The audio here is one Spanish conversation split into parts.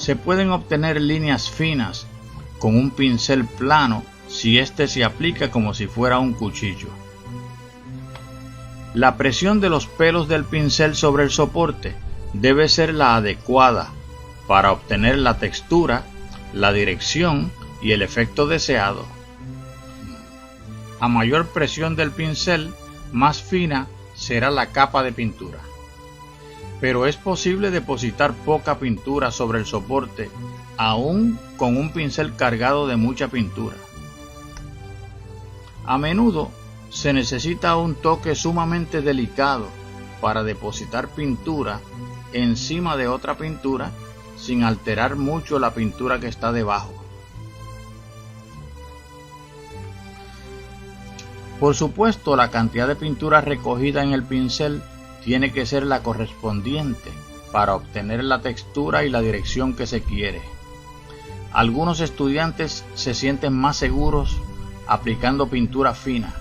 Se pueden obtener líneas finas con un pincel plano si éste se aplica como si fuera un cuchillo. La presión de los pelos del pincel sobre el soporte debe ser la adecuada para obtener la textura, la dirección y el efecto deseado. A mayor presión del pincel, más fina será la capa de pintura. Pero es posible depositar poca pintura sobre el soporte, aún con un pincel cargado de mucha pintura. A menudo se necesita un toque sumamente delicado para depositar pintura encima de otra pintura sin alterar mucho la pintura que está debajo. Por supuesto, la cantidad de pintura recogida en el pincel tiene que ser la correspondiente para obtener la textura y la dirección que se quiere. Algunos estudiantes se sienten más seguros aplicando pintura fina,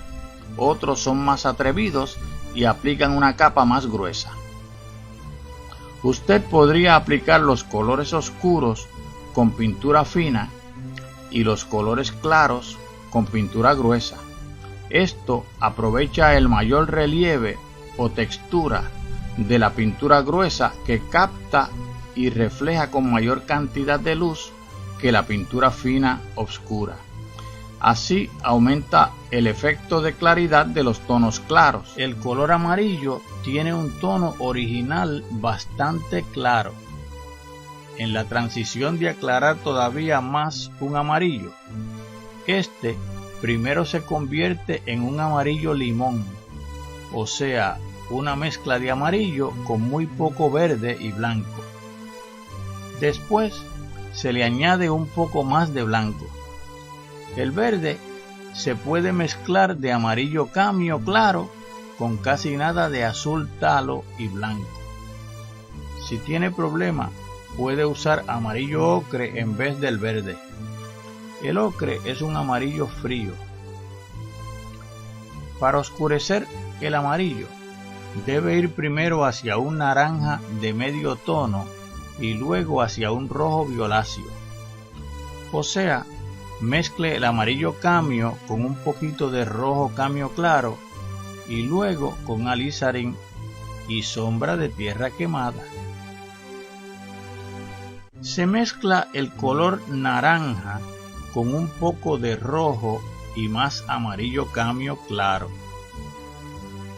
otros son más atrevidos y aplican una capa más gruesa. Usted podría aplicar los colores oscuros con pintura fina y los colores claros con pintura gruesa. Esto aprovecha el mayor relieve o textura de la pintura gruesa que capta y refleja con mayor cantidad de luz que la pintura fina oscura. Así aumenta el efecto de claridad de los tonos claros. El color amarillo tiene un tono original bastante claro. En la transición de aclarar todavía más un amarillo, este primero se convierte en un amarillo limón, o sea, una mezcla de amarillo con muy poco verde y blanco. Después se le añade un poco más de blanco. El verde se puede mezclar de amarillo camio claro con casi nada de azul talo y blanco. Si tiene problema, puede usar amarillo ocre en vez del verde. El ocre es un amarillo frío. Para oscurecer el amarillo, debe ir primero hacia un naranja de medio tono y luego hacia un rojo violáceo. O sea, mezcle el amarillo camio con un poquito de rojo camio claro y luego con alizarín y sombra de tierra quemada. Se mezcla el color naranja con un poco de rojo y más amarillo camio claro.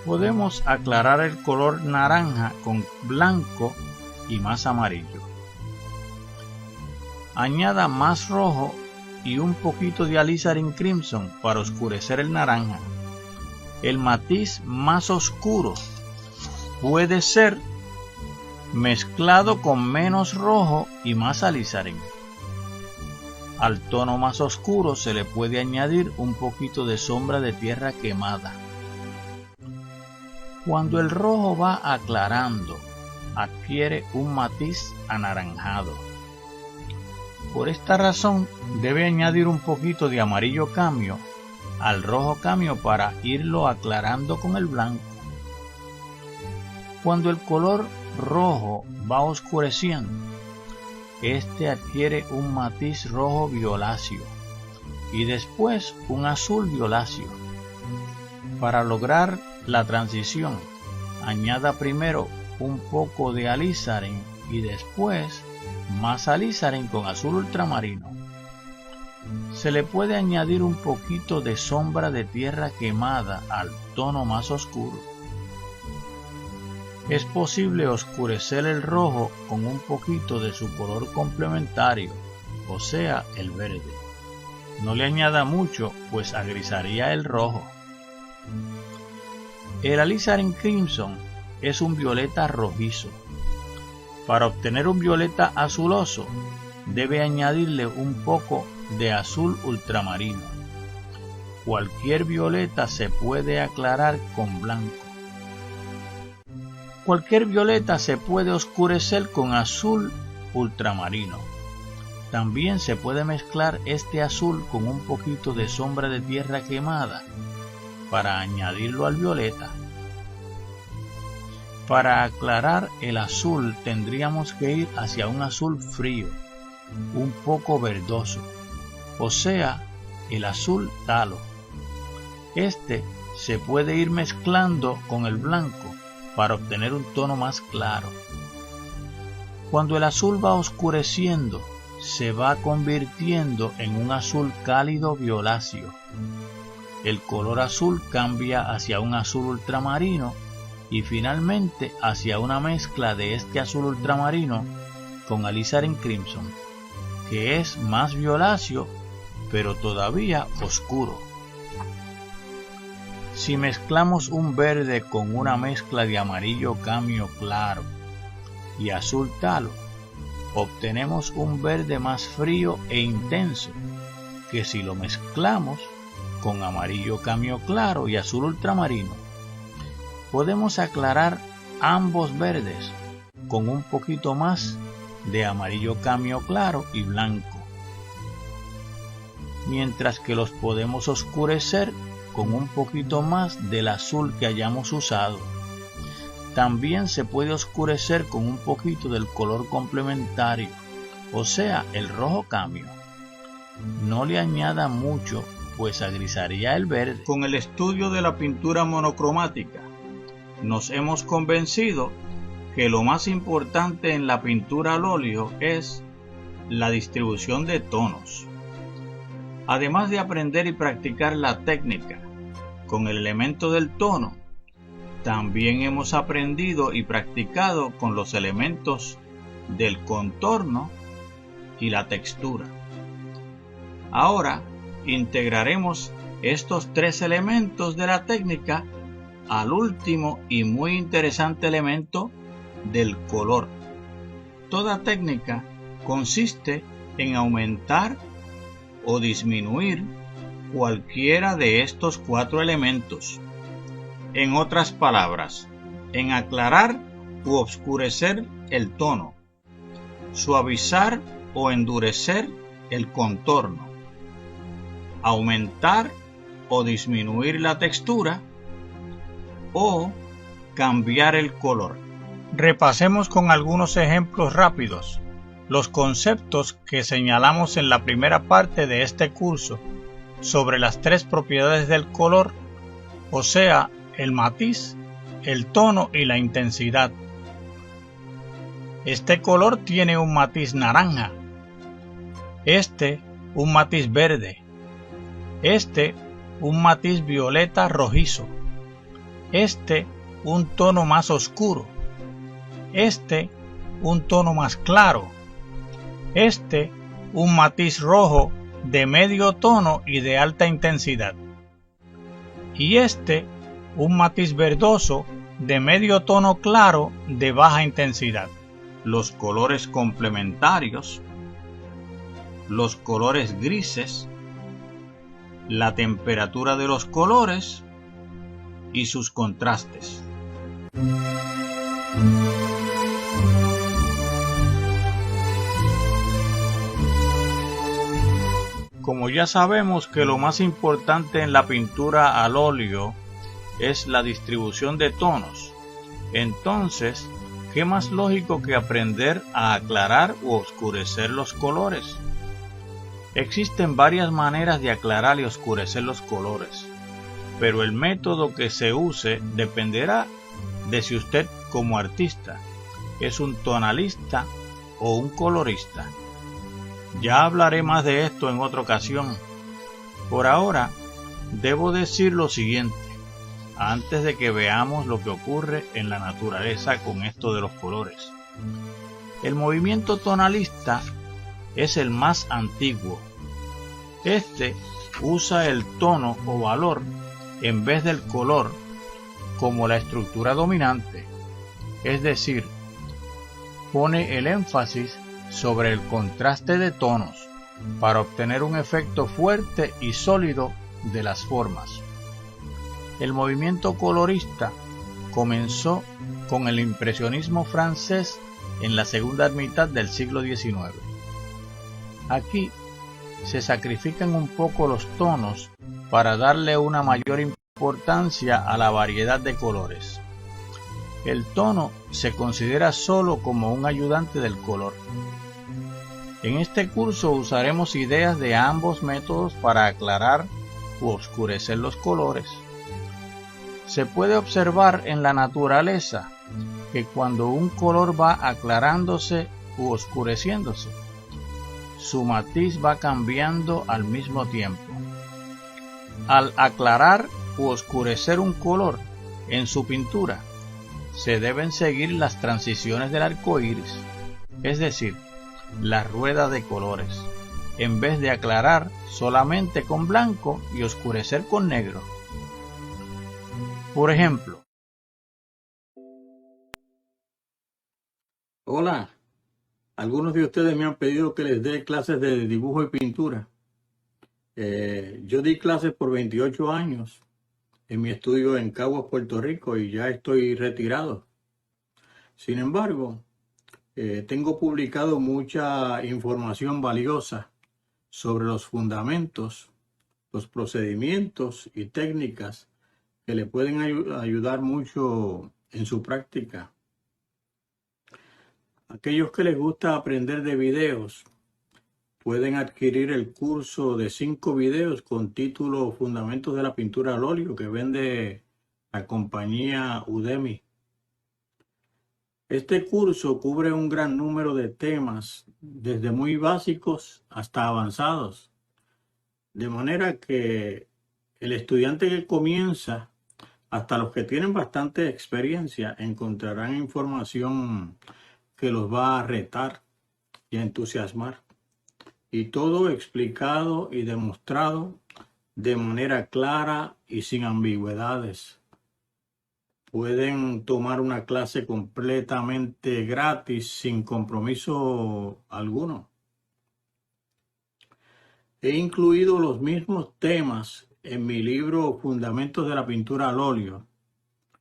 Podemos aclarar el color naranja con blanco y más amarillo. Añada más rojo y un poquito de alizarín crimson para oscurecer el naranja. El matiz más oscuro puede ser mezclado con menos rojo y más alizarín. Al tono más oscuro se le puede añadir un poquito de sombra de tierra quemada. Cuando el rojo va aclarando, adquiere un matiz anaranjado. Por esta razón, debe añadir un poquito de amarillo camio al rojo camio para irlo aclarando con el blanco. Cuando el color rojo va oscureciendo, este adquiere un matiz rojo violáceo y después un azul violáceo. Para lograr la transición, añada primero un poco de alizarín y después más alizarín con azul ultramarino. Se le puede añadir un poquito de sombra de tierra quemada al tono más oscuro. Es posible oscurecer el rojo con un poquito de su color complementario, o sea, el verde. No le añada mucho, pues agrisaría el rojo. El alizarín crimson es un violeta rojizo. Para obtener un violeta azuloso, debe añadirle un poco de azul ultramarino. Cualquier violeta se puede aclarar con blanco. Cualquier violeta se puede oscurecer con azul ultramarino. También se puede mezclar este azul con un poquito de sombra de tierra quemada para añadirlo al violeta. Para aclarar el azul tendríamos que ir hacia un azul frío, un poco verdoso, o sea, el azul talo. Este se puede ir mezclando con el blanco para obtener un tono más claro. Cuando el azul va oscureciendo, se va convirtiendo en un azul cálido violáceo. El color azul cambia hacia un azul ultramarino y finalmente hacia una mezcla de este azul ultramarino con alizarin crimson, que es más violáceo pero todavía oscuro. Si mezclamos un verde con una mezcla de amarillo camio claro y azul talo, obtenemos un verde más frío e intenso que si lo mezclamos con amarillo camio claro y azul ultramarino. Podemos aclarar ambos verdes con un poquito más de amarillo camio claro y blanco, mientras que los podemos oscurecer con un poquito más del azul que hayamos usado. También se puede oscurecer con un poquito del color complementario, o sea, el rojo camio. No le añada mucho, pues agrisaría el verde. Con el estudio de la pintura monocromática, nos hemos convencido que lo más importante en la pintura al óleo es la distribución de tonos. Además de aprender y practicar la técnica con el elemento del tono, también hemos aprendido y practicado con los elementos del contorno y la textura. Ahora integraremos estos tres elementos de la técnica al último y muy interesante elemento del color. Toda técnica consiste en aumentar o disminuir cualquiera de estos cuatro elementos. En otras palabras, en aclarar u oscurecer el tono, suavizar o endurecer el contorno, aumentar o disminuir la textura o cambiar el color. Repasemos con algunos ejemplos rápidos los conceptos que señalamos en la primera parte de este curso sobre las tres propiedades del color, o sea, el matiz, el tono y la intensidad. Este color tiene un matiz naranja, este un matiz verde, este un matiz violeta rojizo, este un tono más oscuro, este un tono más claro, este un matiz rojo de medio tono y de alta intensidad, y este un matiz verdoso de medio tono claro de baja intensidad. Los colores complementarios, los colores grises, la temperatura de los colores y sus contrastes. Como ya sabemos que lo más importante en la pintura al óleo es la distribución de tonos, entonces, ¿qué más lógico que aprender a aclarar u oscurecer los colores? Existen varias maneras de aclarar y oscurecer los colores, pero el método que se use dependerá de si usted como artista es un tonalista o un colorista. Ya hablaré más de esto en otra ocasión. Por ahora, debo decir lo siguiente, antes de que veamos lo que ocurre en la naturaleza con esto de los colores. El movimiento tonalista es el más antiguo. Este usa el tono o valor en vez del color como la estructura dominante, es decir, pone el énfasis sobre el contraste de tonos para obtener un efecto fuerte y sólido de las formas. El movimiento colorista comenzó con el impresionismo francés en la segunda mitad del siglo XIX. Aquí se sacrifican un poco los tonos para darle una mayor importancia a la variedad de colores. El tono se considera solo como un ayudante del color. En este curso usaremos ideas de ambos métodos para aclarar u oscurecer los colores. Se puede observar en la naturaleza que cuando un color va aclarándose u oscureciéndose, su matiz va cambiando al mismo tiempo. Al aclarar u oscurecer un color en su pintura, se deben seguir las transiciones del arco iris, es decir, la rueda de colores, en vez de aclarar solamente con blanco y oscurecer con negro. Por ejemplo, Hola, algunos de ustedes me han pedido que les dé clases de dibujo y pintura. Yo di clases por 28 años en mi estudio en Caguas, Puerto Rico, y ya estoy retirado. Sin embargo, tengo publicado mucha información valiosa sobre los fundamentos, los procedimientos y técnicas que le pueden ayudar mucho en su práctica. Aquellos que les gusta aprender de videos pueden adquirir el curso de 5 videos con título Fundamentos de la pintura al óleo que vende la compañía Udemy. Este curso cubre un gran número de temas, desde muy básicos hasta avanzados, de manera que el estudiante que comienza hasta los que tienen bastante experiencia encontrarán información que los va a retar y a entusiasmar. Y todo explicado y demostrado de manera clara y sin ambigüedades. Pueden tomar una clase completamente gratis, sin compromiso alguno. He incluido los mismos temas en mi libro Fundamentos de la pintura al óleo.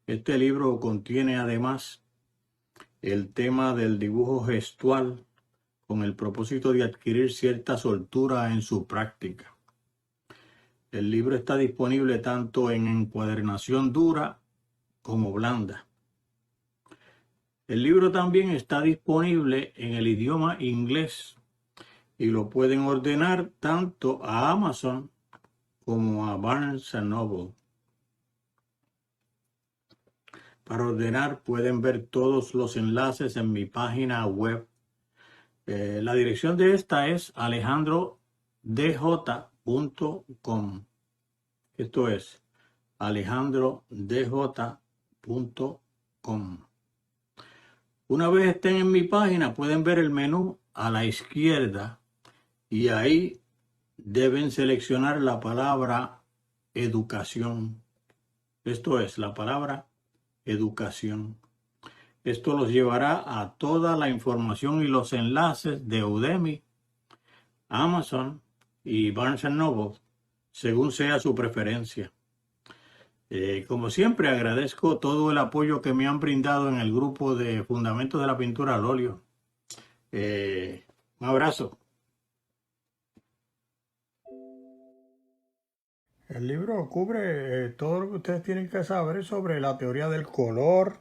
Este libro contiene además el tema del dibujo gestual, con el propósito de adquirir cierta soltura en su práctica. El libro está disponible tanto en encuadernación dura como blanda. El libro también está disponible en el idioma inglés y lo pueden ordenar tanto a Amazon como a Barnes & Noble. Para ordenar pueden ver todos los enlaces en mi página web. La dirección de esta es alejandrodj.com. Esto es alejandrodj.com. Una vez estén en mi página, pueden ver el menú a la izquierda y ahí deben seleccionar la palabra educación. Esto es la palabra educación. Esto los llevará a toda la información y los enlaces de Udemy, Amazon y Barnes & Noble, según sea su preferencia. Como siempre, agradezco todo el apoyo que me han brindado en el grupo de Fundamentos de la Pintura al Óleo. Un abrazo. El libro cubre todo lo que ustedes tienen que saber sobre la teoría del color,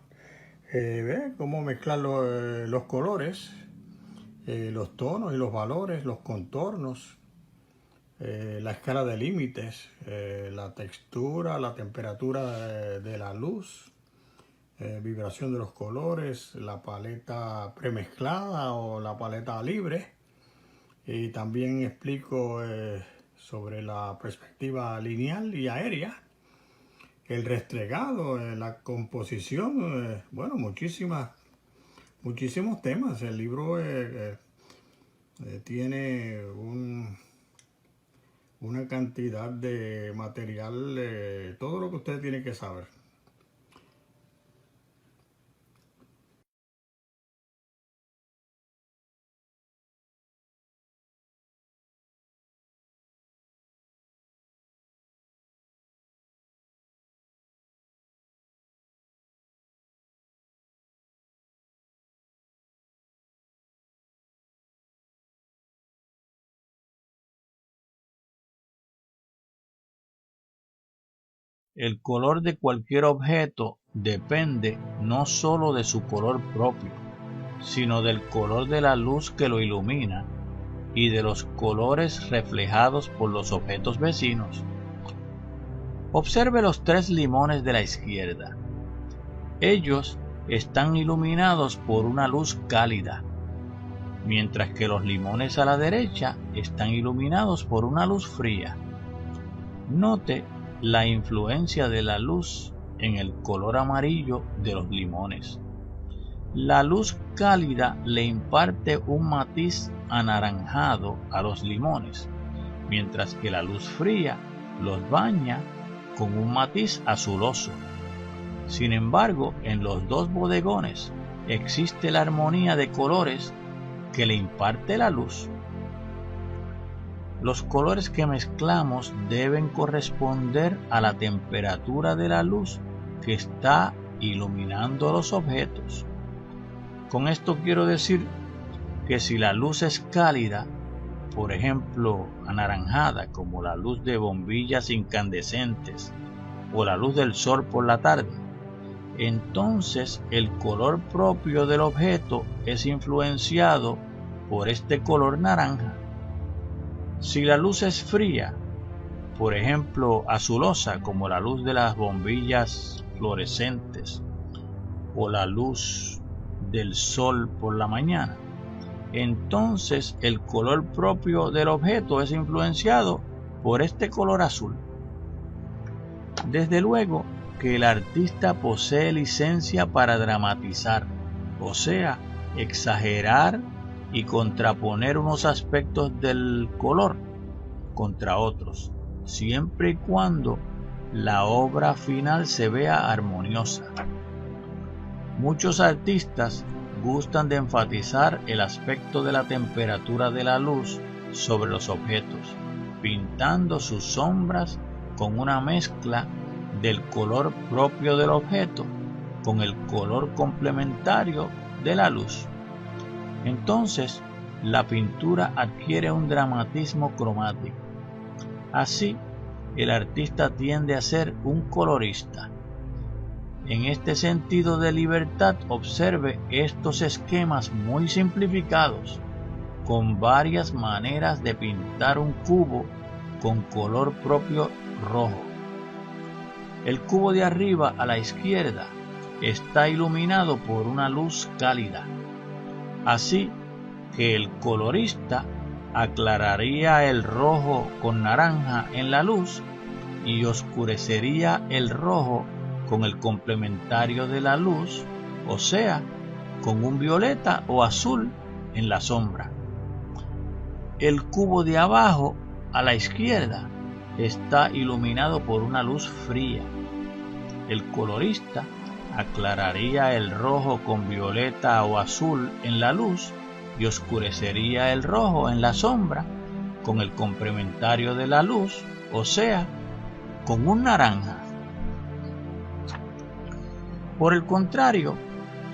cómo mezclar los colores, los tonos y los valores, los contornos, la escala de límites, la textura, la temperatura de la luz, vibración de los colores, la paleta premezclada o la paleta libre. Y también explico sobre la perspectiva lineal y aérea, el restregado, la composición, bueno, muchísimos temas. El libro tiene una cantidad de material, todo lo que ustedes tienen que saber. el color de cualquier objeto depende no solo de su color propio, sino del color de la luz que lo ilumina y de los colores reflejados por los objetos vecinos. Observe los 3 limones de la izquierda. Ellos están iluminados por una luz cálida, mientras que los limones a la derecha están iluminados por una luz fría. Note la influencia de la luz en el color amarillo de los limones. La luz cálida le imparte un matiz anaranjado a los limones, mientras que la luz fría los baña con un matiz azuloso. Sin embargo, en los 2 bodegones existe la armonía de colores que le imparte la luz. Los colores que mezclamos deben corresponder a la temperatura de la luz que está iluminando los objetos. Con esto quiero decir que si la luz es cálida, por ejemplo anaranjada como la luz de bombillas incandescentes o la luz del sol por la tarde, entonces el color propio del objeto es influenciado por este color naranja. Si la luz es fría, por ejemplo azulosa como la luz de las bombillas fluorescentes o la luz del sol por la mañana, entonces el color propio del objeto es influenciado por este color azul. Desde luego que el artista posee licencia para dramatizar, o sea, exagerar y contraponer unos aspectos del color contra otros, siempre y cuando la obra final se vea armoniosa. Muchos artistas gustan de enfatizar el aspecto de la temperatura de la luz sobre los objetos, pintando sus sombras con una mezcla del color propio del objeto con el color complementario de la luz. Entonces, la pintura adquiere un dramatismo cromático. Así, el artista tiende a ser un colorista. En este sentido de libertad, observe estos esquemas muy simplificados, con varias maneras de pintar un cubo con color propio rojo. El cubo de arriba a la izquierda está iluminado por una luz cálida, así que el colorista aclararía el rojo con naranja en la luz y oscurecería el rojo con el complementario de la luz, o sea, con un violeta o azul en la sombra. El cubo de abajo a la izquierda está iluminado por una luz fría. El colorista aclararía el rojo con violeta o azul en la luz y oscurecería el rojo en la sombra con el complementario de la luz, o sea, con un naranja. Por el contrario,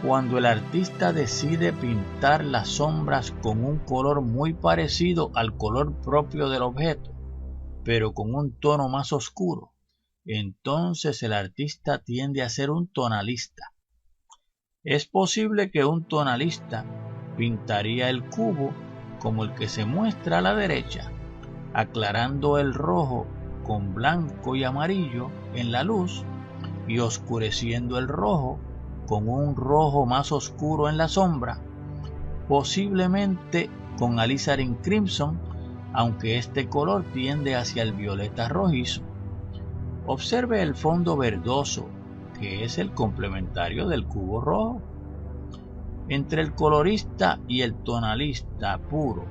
cuando el artista decide pintar las sombras con un color muy parecido al color propio del objeto, pero con un tono más oscuro, entonces el artista tiende a ser un tonalista. Es posible que un tonalista pintaría el cubo como el que se muestra a la derecha, aclarando el rojo con blanco y amarillo en la luz y oscureciendo el rojo con un rojo más oscuro en la sombra, posiblemente con alizarin crimson, aunque este color tiende hacia el violeta rojizo. Observe el fondo verdoso, que es el complementario del cubo rojo. Entre el colorista y el tonalista puro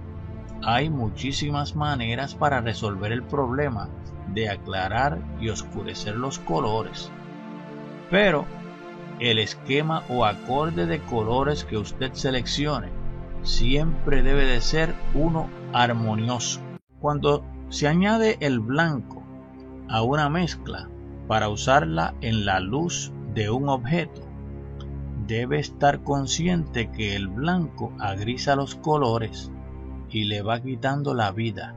hay muchísimas maneras para resolver el problema de aclarar y oscurecer los colores. Pero el esquema o acorde de colores que usted seleccione siempre debe de ser uno armonioso. Cuando se añade el blanco a una mezcla para usarla en la luz de un objeto, debe estar consciente que el blanco agrisa los colores y le va quitando la vida.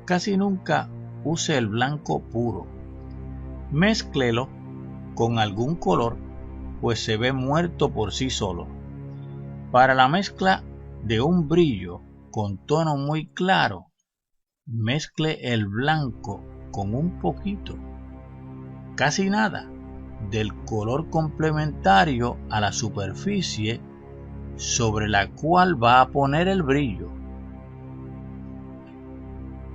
Casi nunca use el blanco puro. Mézclelo con algún color, pues se ve muerto por sí solo. Para la mezcla de un brillo con tono muy claro, mezcle el blanco con un poquito, casi nada, del color complementario a la superficie sobre la cual va a poner el brillo.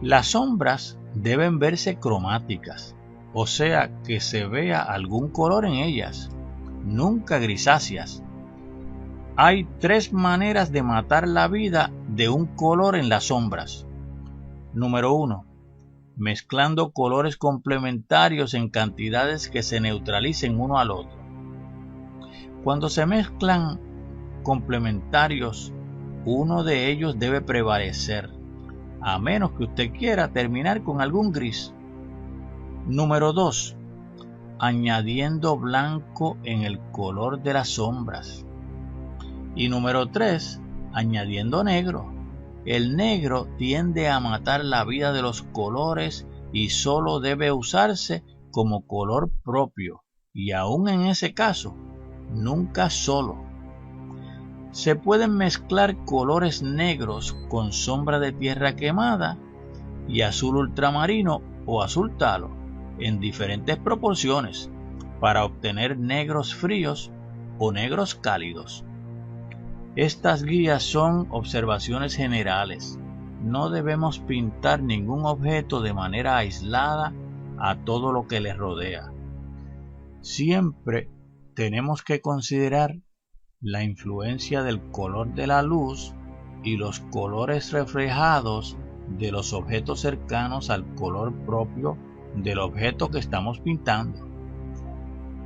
Las sombras deben verse cromáticas, o sea que se vea algún color en ellas, nunca grisáceas. Hay 3 maneras de matar la vida de un color en las sombras. Número 1. Mezclando colores complementarios en cantidades que se neutralicen uno al otro. Cuando se mezclan complementarios, uno de ellos debe prevalecer, a menos que usted quiera terminar con algún gris. Número 2. Añadiendo blanco en el color de las sombras. Y número 3. Añadiendo negro. El negro tiende a matar la vida de los colores y solo debe usarse como color propio, y aún en ese caso, nunca solo. Se pueden mezclar colores negros con sombra de tierra quemada y azul ultramarino o azul talo en diferentes proporciones para obtener negros fríos o negros cálidos. Estas guías son observaciones generales. No debemos pintar ningún objeto de manera aislada a todo lo que le rodea. Siempre tenemos que considerar la influencia del color de la luz y los colores reflejados de los objetos cercanos al color propio del objeto que estamos pintando.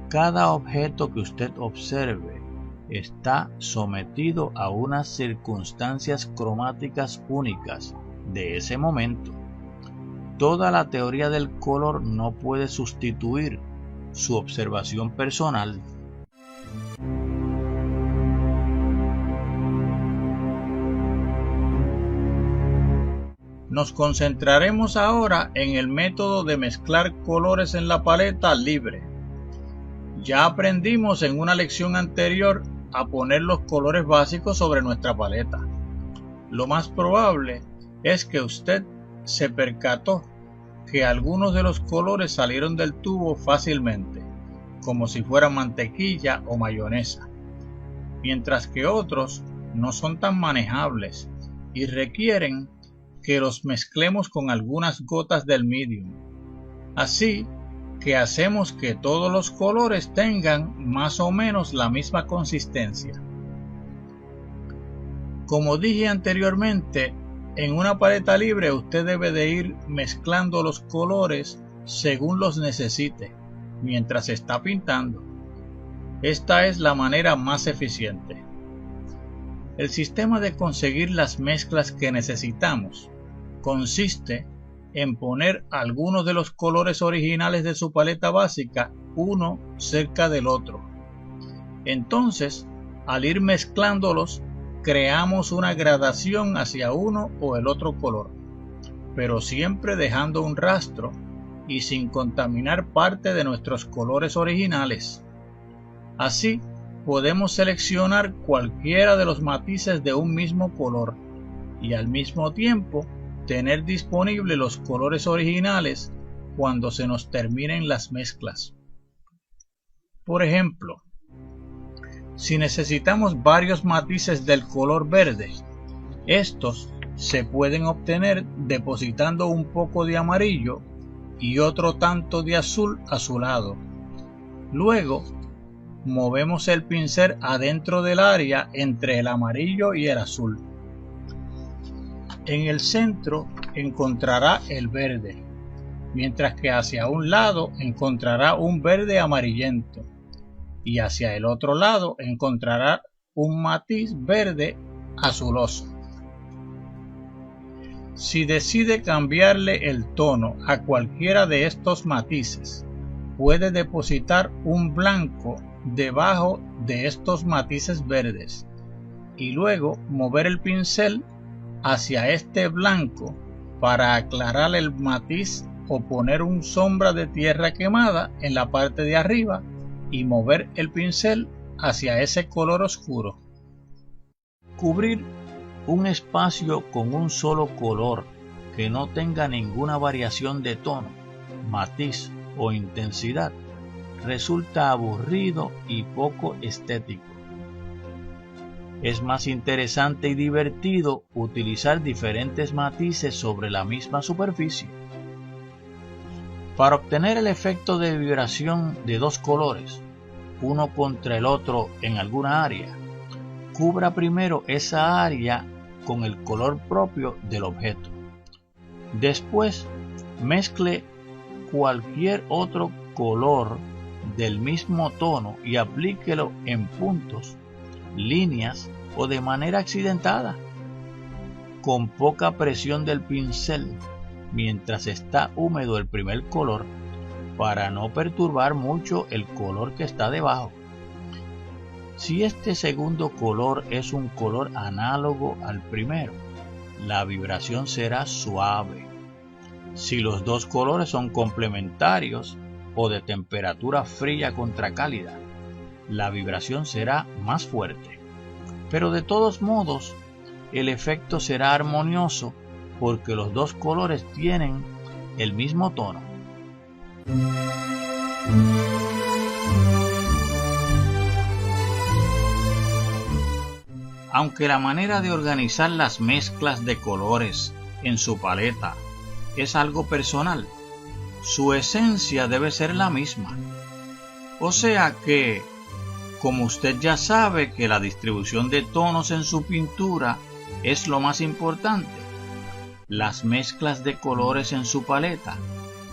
Cada objeto que usted observe está sometido a unas circunstancias cromáticas únicas de ese momento. Toda la teoría del color no puede sustituir su observación personal. Nos concentraremos ahora en el método de mezclar colores en la paleta libre. Ya aprendimos en una lección anterior a poner los colores básicos sobre nuestra paleta. Lo más probable es que usted se percató que algunos de los colores salieron del tubo fácilmente, como si fueran mantequilla o mayonesa, mientras que otros no son tan manejables y requieren que los mezclemos con algunas gotas del medium. Así que hacemos que todos los colores tengan más o menos la misma consistencia. Como dije anteriormente, en una paleta libre usted debe de ir mezclando los colores según los necesite mientras está pintando. Esta es la manera más eficiente. El sistema de conseguir las mezclas que necesitamos consiste en poner algunos de los colores originales de su paleta básica uno cerca del otro. Entonces, al ir mezclándolos, creamos una gradación hacia uno o el otro color, pero siempre dejando un rastro y sin contaminar parte de nuestros colores originales. Así, podemos seleccionar cualquiera de los matices de un mismo color y al mismo tiempo tener disponibles los colores originales cuando se nos terminen las mezclas. Por ejemplo, si necesitamos varios matices del color verde, estos se pueden obtener depositando un poco de amarillo y otro tanto de azul azulado. Luego, movemos el pincel adentro del área entre el amarillo y el azul. En el centro encontrará el verde, mientras que hacia un lado encontrará un verde amarillento y hacia el otro lado encontrará un matiz verde azuloso. Si decide cambiarle el tono a cualquiera de estos matices, puede depositar un blanco debajo de estos matices verdes y luego mover el pincel hacia este blanco para aclarar el matiz o poner un sombra de tierra quemada en la parte de arriba y mover el pincel hacia ese color oscuro. Cubrir Un espacio con un solo color que no tenga ninguna variación de tono, matiz o intensidad resulta aburrido y poco estético. Es más interesante y divertido utilizar diferentes matices sobre la misma superficie. Para obtener el efecto de vibración de dos colores, uno contra el otro en alguna área, cubra primero esa área con el color propio del objeto. Después, mezcle cualquier otro color del mismo tono y aplíquelo en puntos, líneas o de manera accidentada, con poca presión del pincel mientras está húmedo el primer color, para no perturbar mucho el color que está debajo. Si este segundo color es un color análogo al primero, la vibración será suave. Si los dos colores son complementarios o de temperatura fría contra cálida, la vibración será más fuerte. Pero de todos modos, el efecto será armonioso porque los dos colores tienen el mismo tono. Aunque la manera de organizar las mezclas de colores en su paleta es algo personal, su esencia debe ser la misma. O sea que, como usted ya sabe que la distribución de tonos en su pintura es lo más importante, las mezclas de colores en su paleta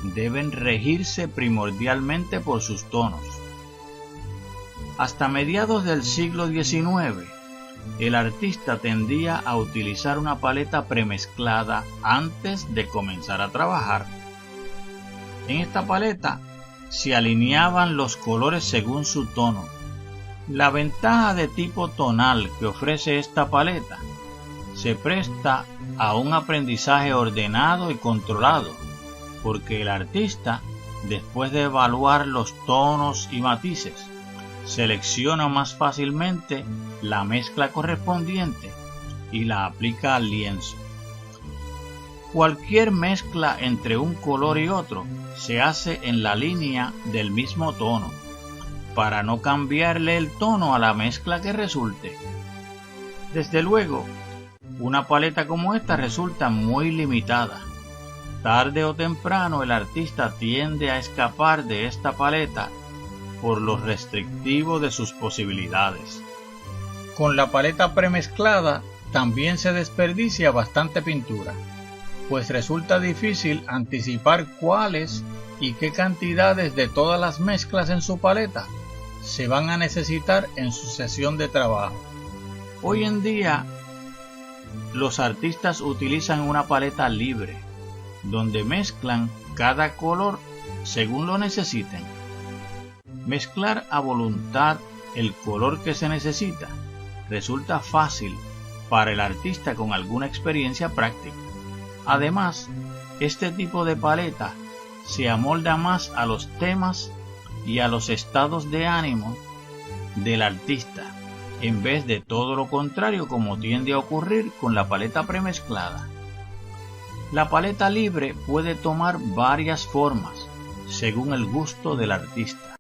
deben regirse primordialmente por sus tonos. Hasta mediados del siglo XIX, el artista tendía a utilizar una paleta premezclada antes de comenzar a trabajar. En esta paleta se alineaban los colores según su tono. La ventaja de tipo tonal que ofrece esta paleta se presta a un aprendizaje ordenado y controlado, porque el artista, después de evaluar los tonos y matices, selecciona más fácilmente la mezcla correspondiente y la aplica al lienzo. Cualquier mezcla entre un color y otro se hace en la línea del mismo tono, para no cambiarle el tono a la mezcla que resulte. Desde luego, una paleta como esta resulta muy limitada. Tarde o temprano el artista tiende a escapar de esta paleta por lo restrictivo de sus posibilidades. Con la paleta premezclada también se desperdicia bastante pintura, pues resulta difícil anticipar cuáles y qué cantidades de todas las mezclas en su paleta se van a necesitar en su sesión de trabajo. Hoy en día, los artistas utilizan una paleta libre, donde mezclan cada color según lo necesiten. Mezclar a voluntad el color que se necesita resulta fácil para el artista con alguna experiencia práctica. Además, este tipo de paleta se amolda más a los temas y a los estados de ánimo del artista, en vez de todo lo contrario como tiende a ocurrir con la paleta premezclada. La paleta libre puede tomar varias formas según el gusto del artista.